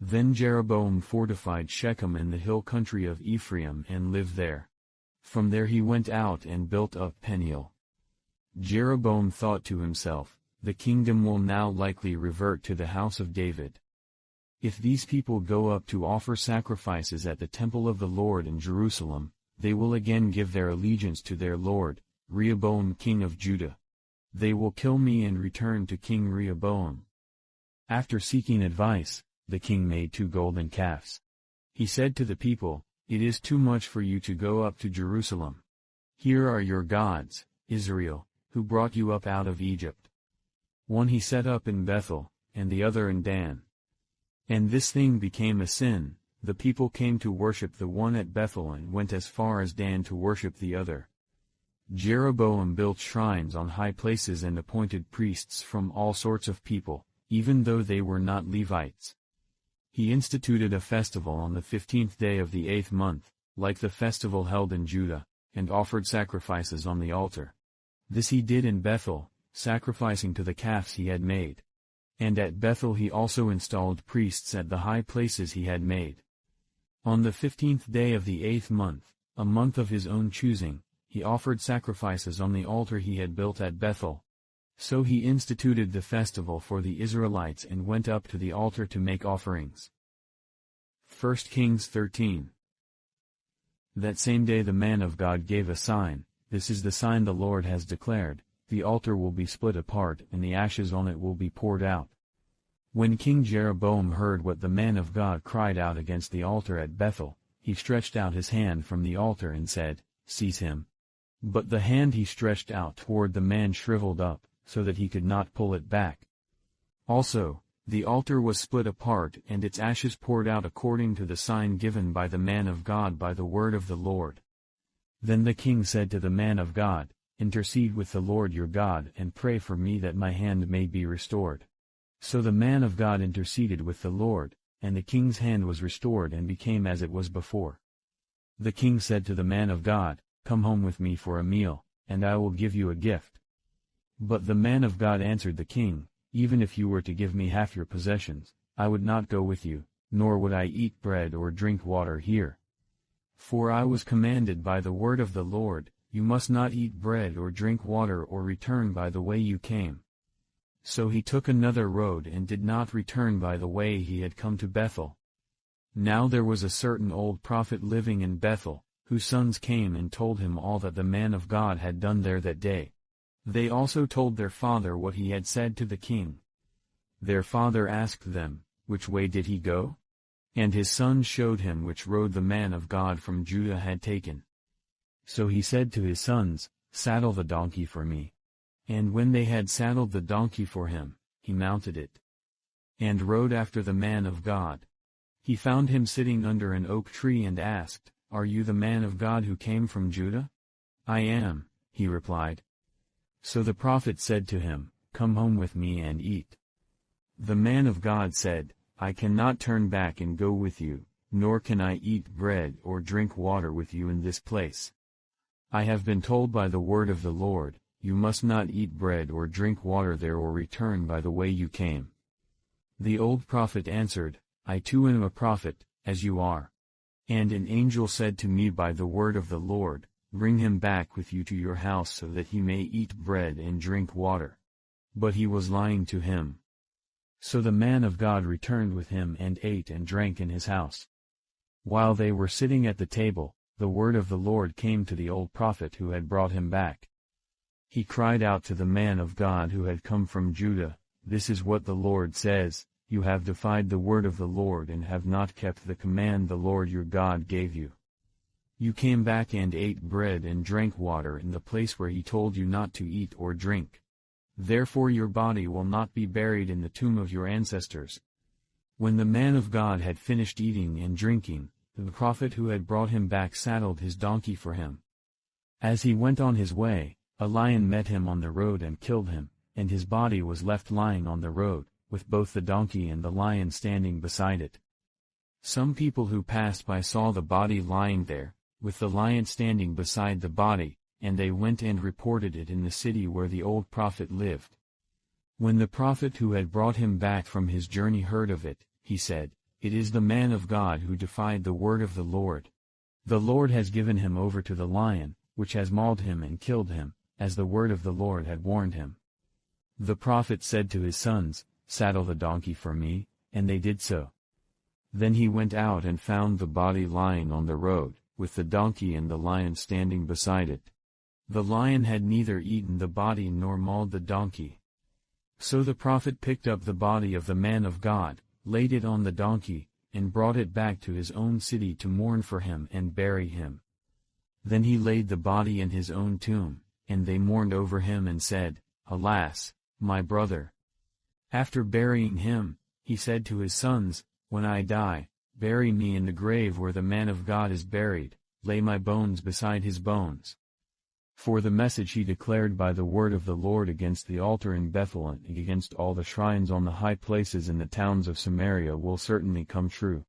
Then Jeroboam fortified Shechem in the hill country of Ephraim and lived there. From there he went out and built up Peniel. Jeroboam thought to himself, the kingdom will now likely revert to the house of David. If these people go up to offer sacrifices at the temple of the Lord in Jerusalem, they will again give their allegiance to their lord, Rehoboam king of Judah. They will kill me and return to King Rehoboam. After seeking advice, the king made 2 golden calves. He said to the people, "It is too much for you to go up to Jerusalem. Here are your gods, Israel, who brought you up out of Egypt. One he set up in Bethel, and the other in Dan." And this thing became a sin. The people came to worship the one at Bethel and went as far as Dan to worship the other. Jeroboam built shrines on high places and appointed priests from all sorts of people, even though they were not Levites. He instituted a festival on the 15th day of the 8th month, like the festival held in Judah, and offered sacrifices on the altar. This he did in Bethel, sacrificing to the calves he had made. And at Bethel he also installed priests at the high places he had made. On the 15th day of the 8th month, a month of his own choosing, he offered sacrifices on the altar he had built at Bethel. So he instituted the festival for the Israelites and went up to the altar to make offerings. 1 Kings 13. That same day the man of God gave a sign, "This is the sign the Lord has declared, the altar will be split apart and the ashes on it will be poured out." When King Jeroboam heard what the man of God cried out against the altar at Bethel, he stretched out his hand from the altar and said, "Seize him." But the hand he stretched out toward the man shriveled up, so that he could not pull it back. Also, the altar was split apart and its ashes poured out according to the sign given by the man of God by the word of the Lord. Then the king said to the man of God, "Intercede with the Lord your God and pray for me that my hand may be restored." So the man of God interceded with the Lord, and the king's hand was restored and became as it was before. The king said to the man of God, "Come home with me for a meal, and I will give you a gift." But the man of God answered the king, "Even if you were to give me half your possessions, I would not go with you, nor would I eat bread or drink water here. For I was commanded by the word of the Lord, you must not eat bread or drink water or return by the way you came." So he took another road and did not return by the way he had come to Bethel. Now there was a certain old prophet living in Bethel, whose sons came and told him all that the man of God had done there that day. They also told their father what he had said to the king. Their father asked them, "Which way did he go?" And his sons showed him which road the man of God from Judah had taken. So he said to his sons, "Saddle the donkey for me." And when they had saddled the donkey for him, he mounted it and rode after the man of God. He found him sitting under an oak tree and asked, "Are you the man of God who came from Judah?" "I am," he replied. So the prophet said to him, "Come home with me and eat." The man of God said, "I cannot turn back and go with you, nor can I eat bread or drink water with you in this place. I have been told by the word of the Lord, you must not eat bread or drink water there or return by the way you came." The old prophet answered, "I too am a prophet, as you are. And an angel said to me by the word of the Lord, bring him back with you to your house so that he may eat bread and drink water." But he was lying to him. So the man of God returned with him and ate and drank in his house. While they were sitting at the table, the word of the Lord came to the old prophet who had brought him back. He cried out to the man of God who had come from Judah, "This is what the Lord says, you have defied the word of the Lord and have not kept the command the Lord your God gave you. You came back and ate bread and drank water in the place where he told you not to eat or drink. Therefore your body will not be buried in the tomb of your ancestors." When the man of God had finished eating and drinking, the prophet who had brought him back saddled his donkey for him. As he went on his way, a lion met him on the road and killed him, and his body was left lying on the road, with both the donkey and the lion standing beside it. Some people who passed by saw the body lying there, with the lion standing beside the body, and they went and reported it in the city where the old prophet lived. When the prophet who had brought him back from his journey heard of it, he said, "It is the man of God who defied the word of the Lord. The Lord has given him over to the lion, which has mauled him and killed him, as the word of the Lord had warned him." The prophet said to his sons, "Saddle the donkey for me," and they did so. Then he went out and found the body lying on the road, with the donkey and the lion standing beside it. The lion had neither eaten the body nor mauled the donkey. So the prophet picked up the body of the man of God, laid it on the donkey, and brought it back to his own city to mourn for him and bury him. Then he laid the body in his own tomb, and they mourned over him and said, "Alas, my brother." After burying him, he said to his sons, "When I die, bury me in the grave where the man of God is buried, lay my bones beside his bones." For the message he declared by the word of the Lord against the altar in Bethel and against all the shrines on the high places in the towns of Samaria will certainly come true.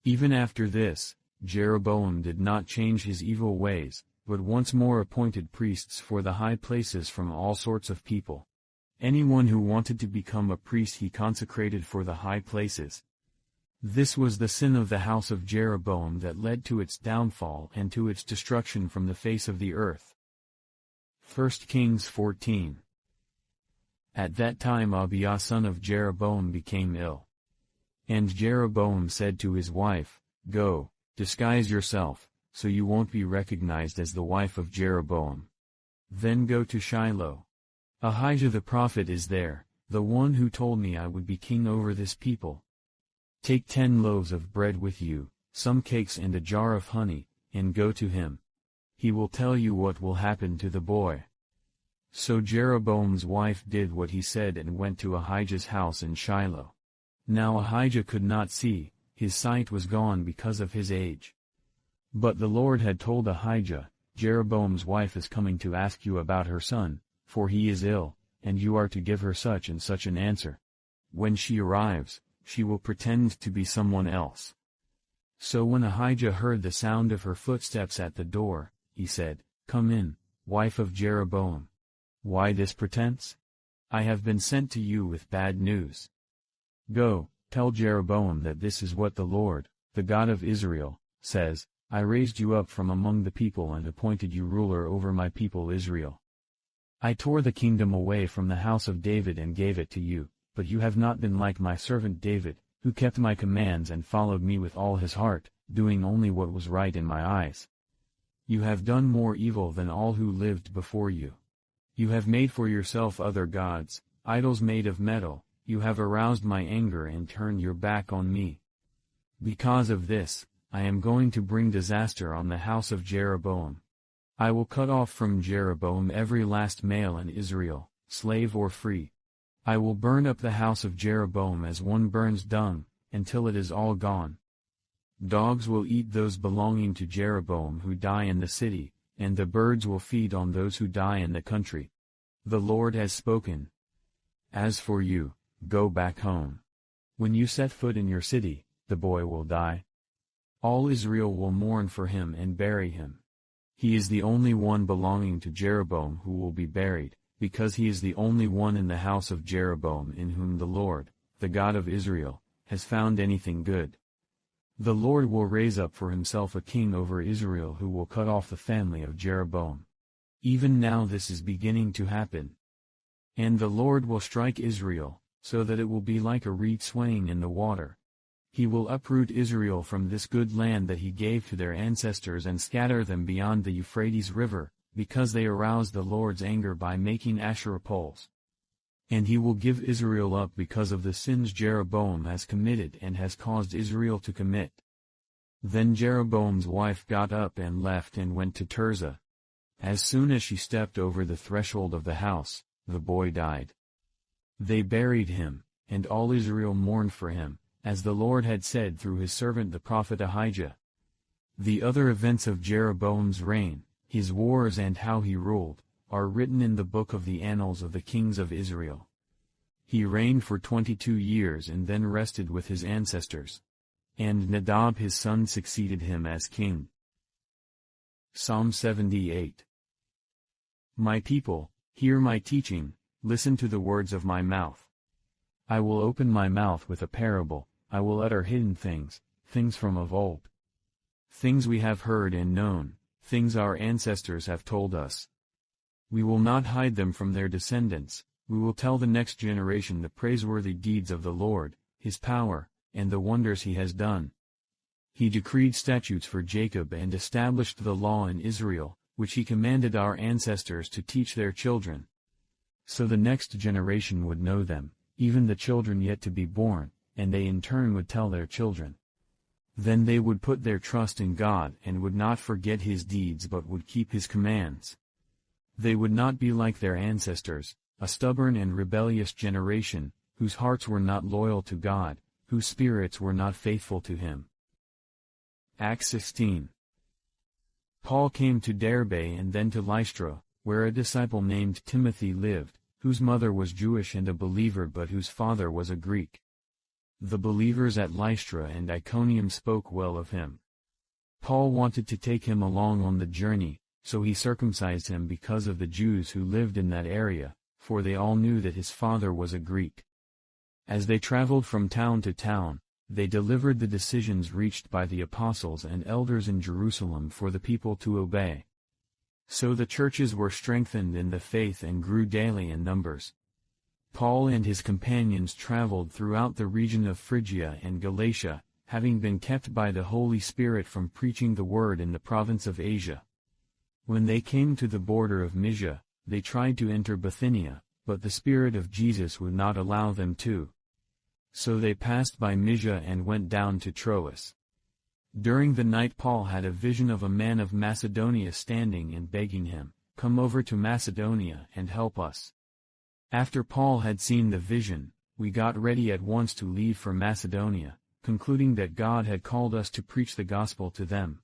Even after this, Jeroboam did not change his evil ways, but once more appointed priests for the high places from all sorts of people. Anyone who wanted to become a priest he consecrated for the high places. This was the sin of the house of Jeroboam that led to its downfall and to its destruction from the face of the earth. 1 Kings 14. At that time Abiah son of Jeroboam became ill. And Jeroboam said to his wife, "Go, disguise yourself, so you won't be recognized as the wife of Jeroboam. Then go to Shiloh. Ahijah the prophet is there, the one who told me I would be king over this people. Take 10 loaves of bread with you, some cakes and a jar of honey, and go to him. He will tell you what will happen to the boy." So Jeroboam's wife did what he said and went to Ahijah's house in Shiloh. Now Ahijah could not see, his sight was gone because of his age. But the Lord had told Ahijah, "Jeroboam's wife is coming to ask you about her son, for he is ill, and you are to give her such and such an answer. When she arrives, she will pretend to be someone else." So when Ahijah heard the sound of her footsteps at the door, he said, "Come in, wife of Jeroboam. Why this pretense? I have been sent to you with bad news. Go, tell Jeroboam that this is what the Lord, the God of Israel, says, I raised you up from among the people and appointed you ruler over my people Israel. I tore the kingdom away from the house of David and gave it to you, but you have not been like my servant David, who kept my commands and followed me with all his heart, doing only what was right in my eyes. You have done more evil than all who lived before you. You have made for yourself other gods, idols made of metal. You have aroused my anger and turned your back on me. Because of this, I am going to bring disaster on the house of Jeroboam. I will cut off from Jeroboam every last male in Israel, slave or free. I will burn up the house of Jeroboam as one burns dung, until it is all gone. Dogs will eat those belonging to Jeroboam who die in the city, and the birds will feed on those who die in the country. The Lord has spoken. As for you, go back home. When you set foot in your city, the boy will die. All Israel will mourn for him and bury him. He is the only one belonging to Jeroboam who will be buried, because he is the only one in the house of Jeroboam in whom the Lord, the God of Israel, has found anything good. The Lord will raise up for himself a king over Israel who will cut off the family of Jeroboam. Even now this is beginning to happen. And the Lord will strike Israel, so that it will be like a reed swaying in the water. He will uproot Israel from this good land that he gave to their ancestors and scatter them beyond the Euphrates River, because they aroused the Lord's anger by making Asherah poles. And he will give Israel up because of the sins Jeroboam has committed and has caused Israel to commit. Then Jeroboam's wife got up and left and went to Tirzah. As soon as she stepped over the threshold of the house, the boy died. They buried him, and all Israel mourned for him, as the Lord had said through his servant the prophet Ahijah. The other events of Jeroboam's reign, his wars and how he ruled, are written in the book of the annals of the kings of Israel. He reigned for 22 years and then rested with his ancestors. And Nadab his son succeeded him as king. Psalm 78. My people, hear my teaching, listen to the words of my mouth. I will open my mouth with a parable, I will utter hidden things, things from of old. Things we have heard and known, things our ancestors have told us. We will not hide them from their descendants, we will tell the next generation the praiseworthy deeds of the Lord, His power, and the wonders He has done. He decreed statutes for Jacob and established the law in Israel, which He commanded our ancestors to teach their children. So the next generation would know them, even the children yet to be born, and they in turn would tell their children. Then they would put their trust in God and would not forget His deeds but would keep His commands. They would not be like their ancestors, a stubborn and rebellious generation, whose hearts were not loyal to God, whose spirits were not faithful to Him. Acts 16. Paul came to Derbe and then to Lystra, where a disciple named Timothy lived, whose mother was Jewish and a believer but whose father was a Greek. The believers at Lystra and Iconium spoke well of him. Paul wanted to take him along on the journey, so he circumcised him because of the Jews who lived in that area, for they all knew that his father was a Greek. As they traveled from town to town, they delivered the decisions reached by the apostles and elders in Jerusalem for the people to obey. So the churches were strengthened in the faith and grew daily in numbers. Paul and his companions traveled throughout the region of Phrygia and Galatia, having been kept by the Holy Spirit from preaching the word in the province of Asia. When they came to the border of Mysia, they tried to enter Bithynia, but the Spirit of Jesus would not allow them to. So they passed by Mysia and went down to Troas. During the night Paul had a vision of a man of Macedonia standing and begging him, "Come over to Macedonia and help us." After Paul had seen the vision, we got ready at once to leave for Macedonia, concluding that God had called us to preach the gospel to them.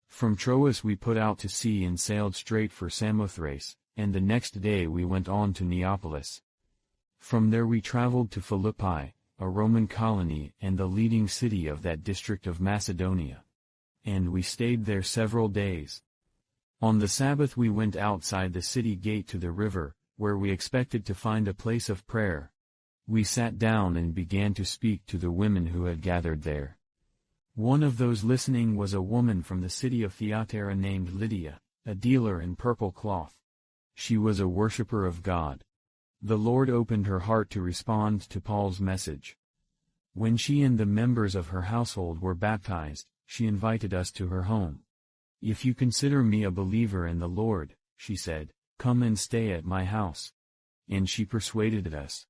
From Troas we put out to sea and sailed straight for Samothrace, and the next day we went on to Neapolis. From there we traveled to Philippi, a Roman colony and the leading city of that district of Macedonia. And we stayed there several days. On the Sabbath we went outside the city gate to the river, where we expected to find a place of prayer. We sat down and began to speak to the women who had gathered there. One of those listening was a woman from the city of Thyatira named Lydia, a dealer in purple cloth. She was a worshipper of God. The Lord opened her heart to respond to Paul's message. When she and the members of her household were baptized, she invited us to her home. "If you consider me a believer in the Lord," she said, "come and stay at my house." And she persuaded us.